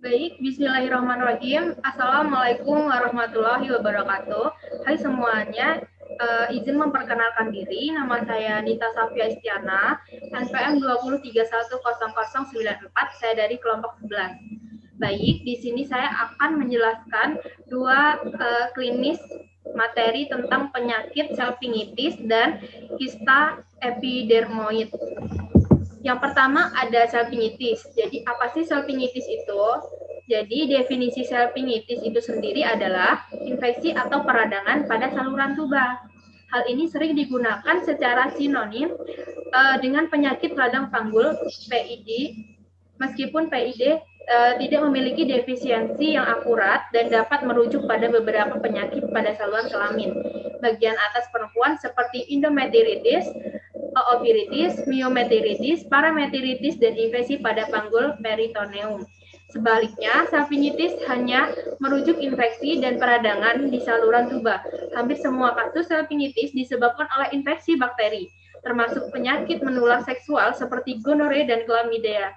Baik, bismillahirrahmanirrahim. Assalamualaikum warahmatullahi wabarakatuh. Hai semuanya, izin memperkenalkan diri. Nama saya Nita Safia Istiana, NPM 203100094, saya dari kelompok 11. Baik, di sini saya akan menjelaskan dua klinis materi tentang penyakit selfingitis dan kista epidermoid. Yang pertama ada selfingitis. Jadi apa sih selfingitis itu? Jadi definisi selfingitis itu sendiri adalah infeksi atau peradangan pada saluran tuba. Hal ini sering digunakan secara sinonim dengan penyakit radang panggul PID, meskipun PID tidak memiliki definisi yang akurat dan dapat merujuk pada beberapa penyakit pada saluran kelamin. Bagian atas perempuan seperti endometritis, ooperitis, myometritis, parametritis, dan infeksi pada panggul peritoneum. Sebaliknya, selfingitis hanya merujuk infeksi dan peradangan di saluran tuba. Hampir semua kasus selfingitis disebabkan oleh infeksi bakteri, termasuk penyakit menular seksual seperti gonore dan chlamydia.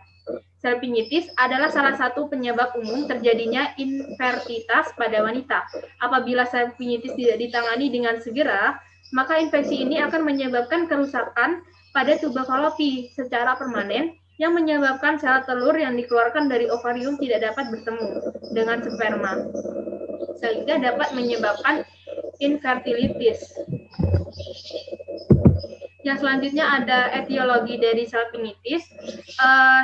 Selfingitis adalah salah satu penyebab umum terjadinya infertilitas pada wanita. Apabila selfingitis tidak ditangani dengan segera, maka infeksi ini akan menyebabkan kerusakan pada tuba falopi secara permanen yang menyebabkan sel telur yang dikeluarkan dari ovarium tidak dapat bertemu dengan sperma, sehingga dapat menyebabkan infertilitis. Yang selanjutnya ada etiologi dari selfingitis.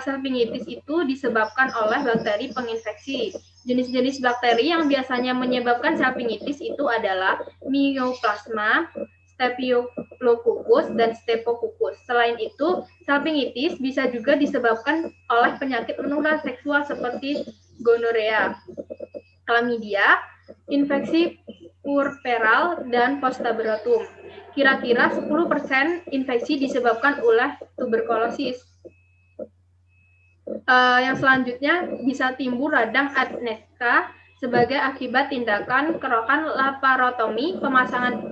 Selfingitis itu disebabkan oleh bakteri penginfeksi. Jenis-jenis bakteri yang biasanya menyebabkan selfingitis itu adalah Mycoplasma, Staphylococcus, dan Streptococcus. Selain itu, selfingitis bisa juga disebabkan oleh penyakit menular seksual seperti gonorea, chlamydia, infeksi puerperal, dan postabratum. Kira-kira 10% infeksi disebabkan oleh tuberkulosis. Yang selanjutnya bisa timbul radang adneska sebagai akibat tindakan kerokan laparotomi, pemasangan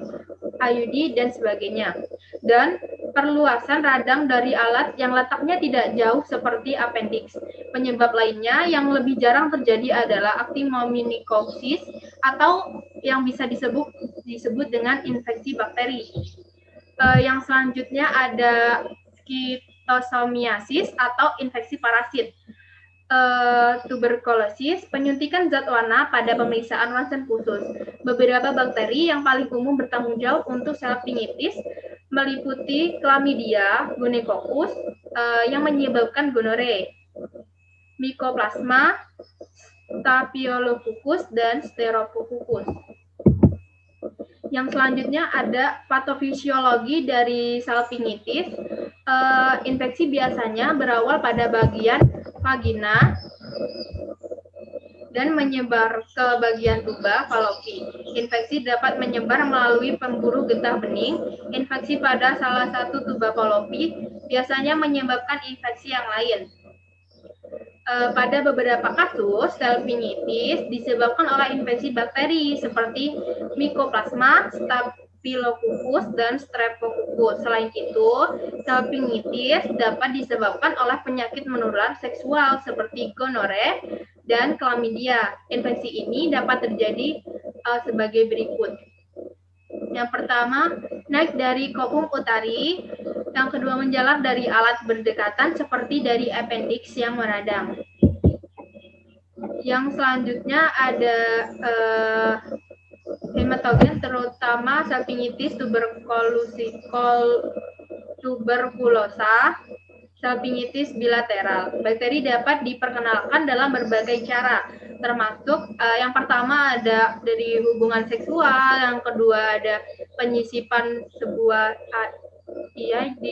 IUD, dan sebagainya. Dan perluasan radang dari alat yang letaknya tidak jauh seperti appendix. Penyebab lainnya yang lebih jarang terjadi adalah actinomycosis atau yang bisa disebut dengan infeksi bakteri. Yang selanjutnya ada schistosomiasis atau infeksi parasit. Tuberkulosis, penyuntikan zat warna pada pemeriksaan ronsen khusus. Beberapa bakteri yang paling umum bertanggung jawab untuk selfingitis meliputi Chlamydia, Gonococcus yang menyebabkan gonore, Mycoplasma, Staphylococcus, dan Streptococcus. Yang selanjutnya ada patofisiologi dari selfingitis. Infeksi biasanya berawal pada bagian vagina dan menyebar ke bagian tuba falopi. Infeksi dapat menyebar melalui pemburu getah bening. Infeksi pada salah satu tuba falopi biasanya menyebabkan infeksi yang lain. Pada beberapa kasus, selfingitis disebabkan oleh infeksi bakteri seperti Mycoplasma, Staphylococcus, dan Streptococcus. Selain itu, selfingitis dapat disebabkan oleh penyakit menular seksual seperti gonore dan chlamydia. Infeksi ini dapat terjadi sebagai berikut. Yang pertama, naik dari kopum utari. Yang kedua, menjalar dari alat berdekatan seperti dari appendix yang meradang. Yang selanjutnya ada hematogen, terutama selfingitis tuberkulosa, selfingitis bilateral. Bakteri dapat diperkenalkan dalam berbagai cara, termasuk yang pertama ada dari hubungan seksual, yang kedua ada penyisipan sebuah IUD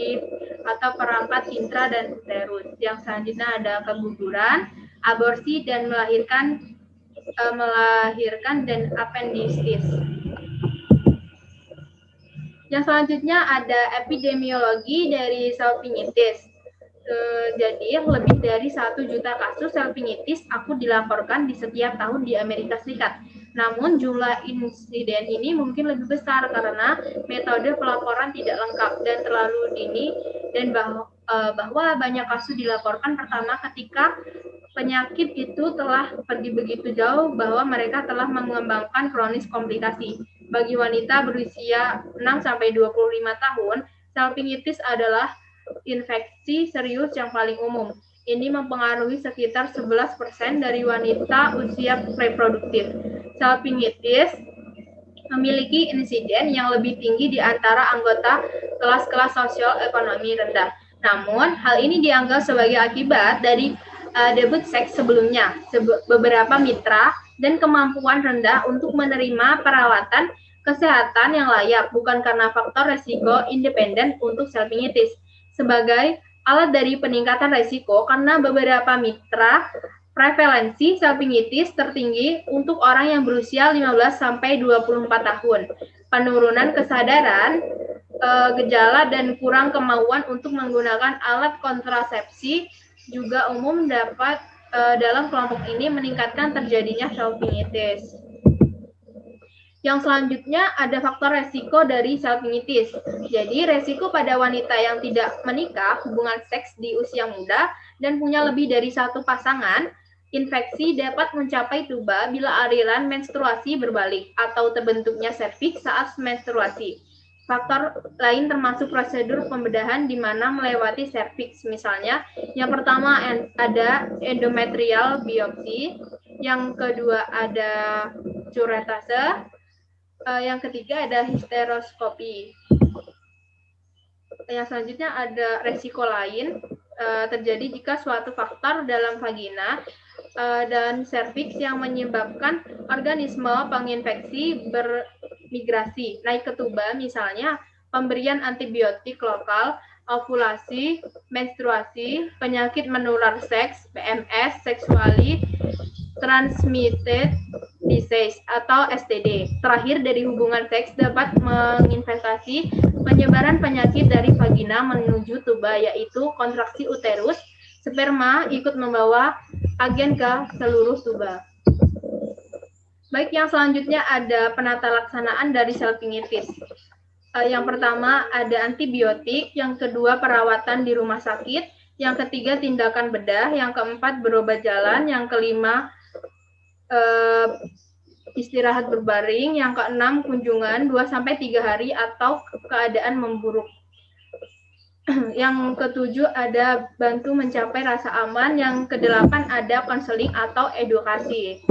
atau perangkat intra dan uterus. Yang selanjutnya ada keguguran, aborsi, dan melahirkan dan appendicitis. Yang selanjutnya ada epidemiologi dari selfingitis. Jadi lebih dari 1 juta kasus selfingitis akut dilaporkan di setiap tahun di Amerika Serikat. Namun jumlah insiden ini mungkin lebih besar karena metode pelaporan tidak lengkap dan terlalu dini, dan bahwa banyak kasus dilaporkan pertama ketika penyakit itu telah pergi begitu jauh bahwa mereka telah mengembangkan kronis komplikasi. Bagi wanita berusia 6-25 tahun, salpingitis adalah infeksi serius yang paling umum. Ini mempengaruhi sekitar 11% dari wanita usia reproduktif. Salpingitis memiliki insiden yang lebih tinggi di antara anggota kelas-kelas sosial ekonomi rendah. Namun, hal ini dianggap sebagai akibat dari debut seks sebelumnya, beberapa mitra, dan kemampuan rendah untuk menerima perawatan kesehatan yang layak, bukan karena faktor resiko independen untuk salpingitis. Sebagai alat dari peningkatan resiko, karena beberapa mitra, prevalensi salpingitis tertinggi untuk orang yang berusia 15-24 tahun. Penurunan kesadaran, gejala, dan kurang kemauan untuk menggunakan alat kontrasepsi juga umum dapat dalam kelompok ini meningkatkan terjadinya salpingitis. Yang selanjutnya ada faktor resiko dari salpingitis. Jadi resiko pada wanita yang tidak menikah, hubungan seks di usia muda, dan punya lebih dari satu pasangan, infeksi dapat mencapai tuba bila aliran menstruasi berbalik atau terbentuknya serviks saat menstruasi. Faktor lain termasuk prosedur pembedahan di mana melewati serviks. Misalnya, yang pertama ada endometrial biopsi, yang kedua ada curetase, yang ketiga ada histeroskopi. Yang selanjutnya ada resiko lain terjadi jika suatu faktor dalam vagina dan serviks yang menyebabkan organisme penginfeksi bermigrasi naik ke tuba, misalnya pemberian antibiotik lokal, ovulasi, menstruasi, penyakit menular seks, PMS, sexually transmitted disease atau STD. Terakhir, dari hubungan seks dapat menginvestasi penyebaran penyakit dari vagina menuju tuba, yaitu kontraksi uterus, sperma ikut membawa agen ke seluruh tuba. Baik, yang selanjutnya ada penata laksanaan dari salpingitis. Yang pertama ada antibiotik, yang kedua perawatan di rumah sakit, yang ketiga tindakan bedah, yang keempat berobat jalan, yang kelima istirahat berbaring, yang keenam kunjungan 2-3 hari atau keadaan memburuk. Yang ketujuh ada bantu mencapai rasa aman, yang kedelapan ada konseling atau edukasi.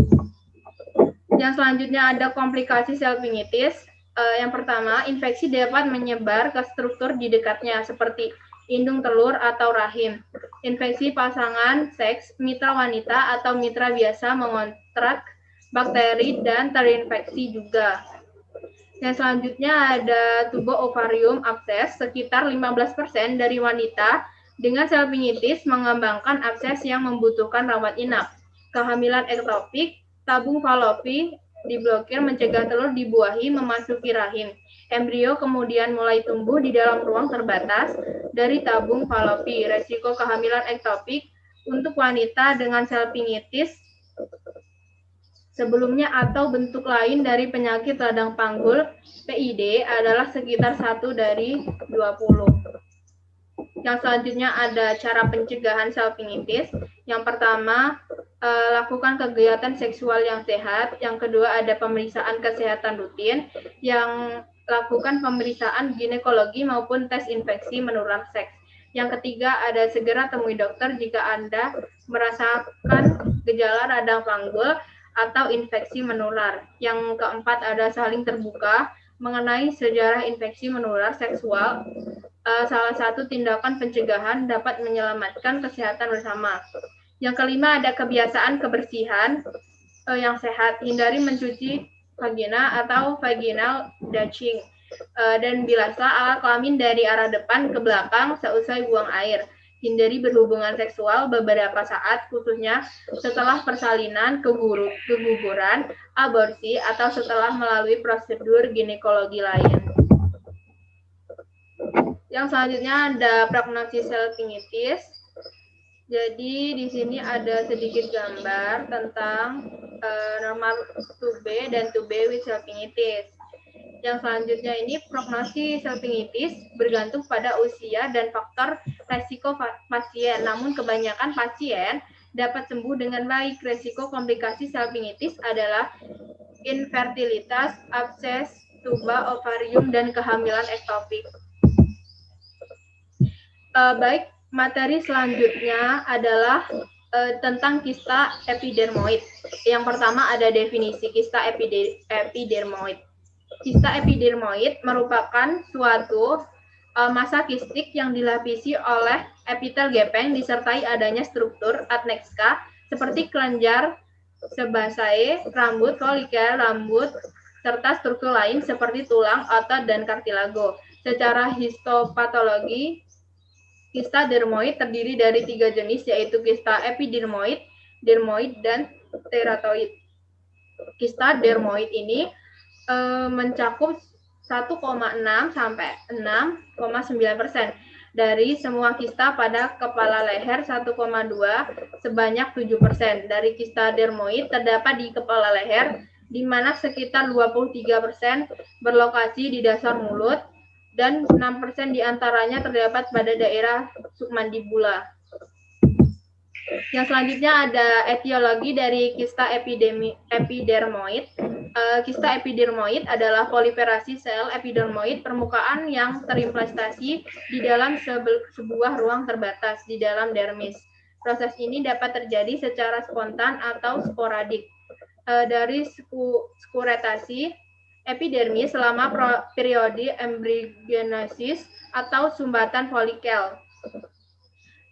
Yang selanjutnya ada komplikasi salpingitis. Yang pertama, infeksi dapat menyebar ke struktur di dekatnya seperti indung telur atau rahim. Infeksi pasangan seks, mitra wanita atau mitra biasa mengontrak bakteri dan terinfeksi juga. Yang selanjutnya ada tubo ovarium abses. Sekitar 15% dari wanita dengan salpingitis mengembangkan abses yang membutuhkan rawat inap. Kehamilan ektopik, tabung falopi diblokir mencegah telur dibuahi memasuki rahim. Embrio kemudian mulai tumbuh di dalam ruang terbatas dari tabung falopi. Resiko kehamilan ektopik untuk wanita dengan salpingitis sebelumnya atau bentuk lain dari penyakit radang panggul PID adalah sekitar 1 dari 20. Yang selanjutnya ada cara pencegahan salpingitis. Yang pertama, lakukan kegiatan seksual yang sehat. Yang kedua, ada pemeriksaan kesehatan rutin. Yang lakukan pemeriksaan ginekologi maupun tes infeksi menular seks. Yang ketiga, ada segera temui dokter jika Anda merasakan gejala radang panggul atau infeksi menular. Yang keempat, ada saling terbuka mengenai sejarah infeksi menular seksual. Salah satu tindakan pencegahan dapat menyelamatkan kesehatan bersama. Yang kelima, ada kebiasaan kebersihan yang sehat. Hindari mencuci vagina atau vaginal douching. Dan bilaslah alat kelamin dari arah depan ke belakang seusai buang air. Hindari berhubungan seksual beberapa saat, khususnya setelah persalinan, keguguran, aborsi, atau setelah melalui prosedur ginekologi lain. Yang selanjutnya ada prognosis salpingitis. Jadi di sini ada sedikit gambar tentang normal 2B dan 2B with salpingitis. Yang selanjutnya ini prognosis salpingitis bergantung pada usia dan faktor resiko pasien. Namun kebanyakan pasien dapat sembuh dengan baik. Resiko komplikasi salpingitis adalah infertilitas, abses, tuba, ovarium, dan kehamilan ektopik. Baik, materi selanjutnya adalah tentang kista epidermoid. Yang pertama ada definisi kista epidermoid. Kista epidermoid merupakan suatu massa kistik yang dilapisi oleh epitel gepeng disertai adanya struktur adnexka seperti kelenjar sebaceae, rambut, folikel, rambut, serta struktur lain seperti tulang, otot, dan kartilago. Secara histopatologi, kista dermoid terdiri dari 3 jenis, yaitu kista epidermoid, dermoid, dan teratoid. Kista dermoid ini mencakup 1,6 sampai 6,9% dari semua kista pada kepala leher, 1,2 sebanyak 7%. Dari kista dermoid terdapat di kepala leher, di mana sekitar 23% berlokasi di dasar mulut dan 6% diantaranya terdapat pada daerah submandibula. Yang selanjutnya ada etiologi dari kista epidermoid. Kista epidermoid adalah proliferasi sel epidermoid permukaan yang terimplantasi di dalam sebuah ruang terbatas di dalam dermis. Proses ini dapat terjadi secara spontan atau sporadik. Dari skuretasi epidermis selama periode embryogenesis atau sumbatan folikel,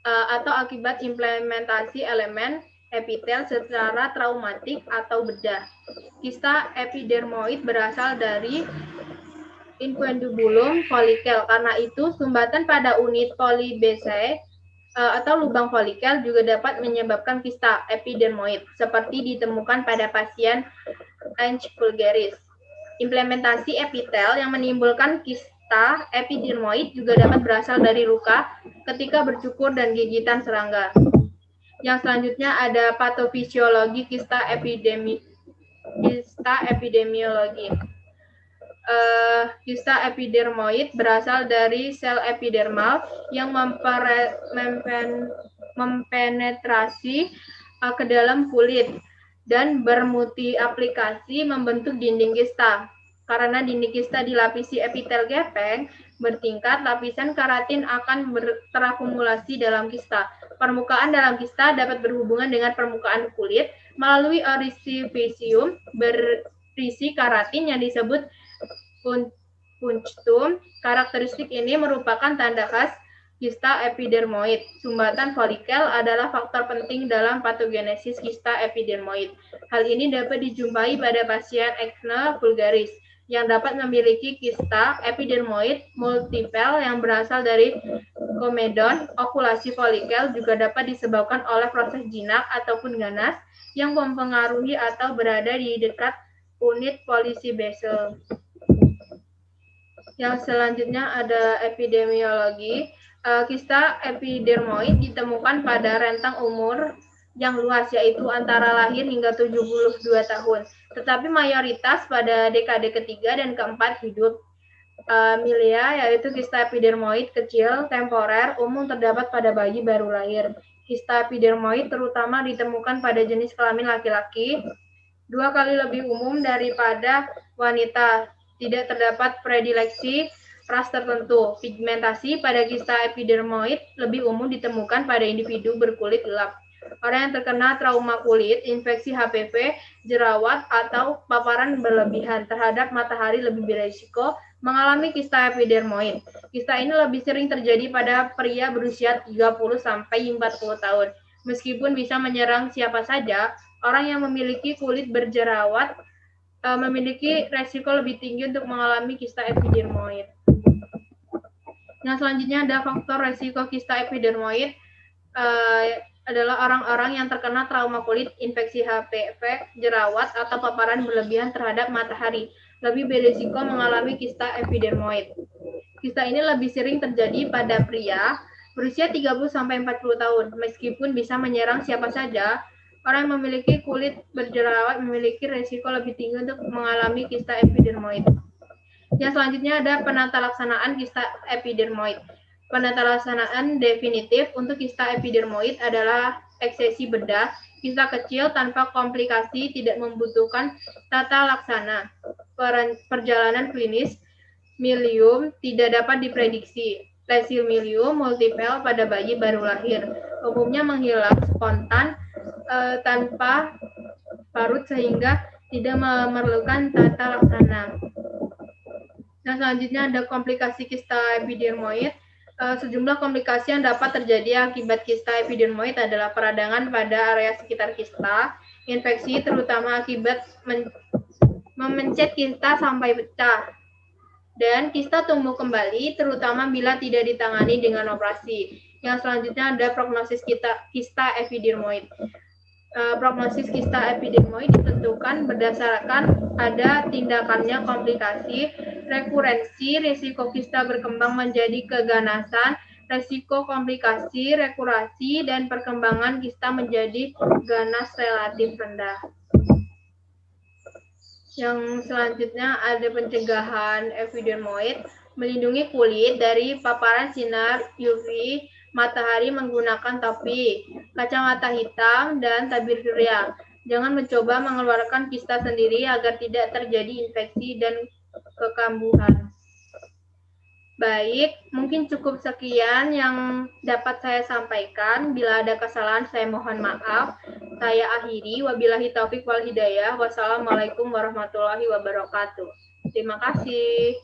atau akibat implementasi elemen epitel secara traumatik atau bedah. Kista epidermoid berasal dari infundibulum folikel. Karena itu, sumbatan pada unit polybacea atau lubang folikel juga dapat menyebabkan kista epidermoid, seperti ditemukan pada pasien H. vulgaris. Implementasi epitel yang menimbulkan kista epidermoid juga dapat berasal dari luka ketika bercukur dan gigitan serangga. Yang selanjutnya ada patofisiologi kista epidemiologi. Kista epidermoid berasal dari sel epidermal yang mempenetrasi ke dalam kulit dan bermulti-aplikasi membentuk dinding kista. Karena dinding kista dilapisi epitel gepeng bertingkat, lapisan keratin akan terakumulasi dalam kista. Permukaan dalam kista dapat berhubungan dengan permukaan kulit melalui orisifisium berisi keratin yang disebut punctum. Karakteristik ini merupakan tanda khas kista epidermoid. Sumbatan folikel adalah faktor penting dalam patogenesis kista epidermoid. Hal ini dapat dijumpai pada pasien H. vulgaris yang dapat memiliki kista epidermoid multiple yang berasal dari komedon. Okulasi folikel juga dapat disebabkan oleh proses jinak ataupun ganas yang mempengaruhi atau berada di dekat unit polisi basal. Yang selanjutnya ada epidemiologi. Kista epidermoid ditemukan pada rentang umur yang luas, yaitu antara lahir hingga 72 tahun. Tetapi mayoritas pada dekade ketiga dan keempat hidup. Milia, yaitu kista epidermoid kecil, temporer, umum terdapat pada bayi baru lahir. Kista epidermoid terutama ditemukan pada jenis kelamin laki-laki, 2 kali lebih umum daripada wanita. Tidak terdapat predileksi ras tertentu. Pigmentasi pada kista epidermoid lebih umum ditemukan pada individu berkulit gelap. Orang yang terkena trauma kulit, infeksi HPV, jerawat, atau paparan berlebihan terhadap matahari lebih berisiko mengalami kista epidermoid. Kista ini lebih sering terjadi pada pria berusia 30-40 tahun. Meskipun bisa menyerang siapa saja, orang yang memiliki kulit berjerawat memiliki resiko lebih tinggi untuk mengalami kista epidermoid. Yang selanjutnya ada faktor resiko kista epidermoid adalah orang-orang yang terkena trauma kulit, infeksi HPV, jerawat, atau paparan berlebihan terhadap matahari lebih berisiko mengalami kista epidermoid. Kista ini lebih sering terjadi pada pria berusia 30-40 tahun. Meskipun bisa menyerang siapa saja, Orang yang memiliki kulit berjerawat memiliki risiko lebih tinggi untuk mengalami kista epidermoid. Yang selanjutnya ada penata laksanaan kista epidermoid. Penata laksanaan definitif untuk kista epidermoid adalah eksesi bedah, kista kecil tanpa komplikasi, tidak membutuhkan tata laksana. Perjalanan klinis milium tidak dapat diprediksi. Lesi milium multiple pada bayi baru lahir umumnya menghilang spontan tanpa parut sehingga tidak memerlukan tata laksana. Nah, selanjutnya ada komplikasi kista epidermoid. Sejumlah komplikasi yang dapat terjadi akibat kista epidermoid adalah peradangan pada area sekitar kista, infeksi terutama akibat memencet kista sampai pecah, dan kista tumbuh kembali terutama bila tidak ditangani dengan operasi. Yang selanjutnya ada prognosis kista epidermoid. Prognosis kista epidermoid ditentukan berdasarkan ada tindakannya komplikasi, rekurensi, risiko kista berkembang menjadi keganasan, risiko komplikasi, rekurasi, dan perkembangan kista menjadi ganas relatif rendah. Yang selanjutnya ada pencegahan epidermoid, melindungi kulit dari paparan sinar UV matahari menggunakan topi, kacamata hitam, dan tabir surya. Jangan mencoba mengeluarkan kista sendiri agar tidak terjadi infeksi dan kekambuhan. Baik, mungkin cukup sekian yang dapat saya sampaikan. Bila ada kesalahan, saya mohon maaf. Saya akhiri. Wabillahi taufik wal hidayah. Wassalamualaikum warahmatullahi wabarakatuh. Terima kasih.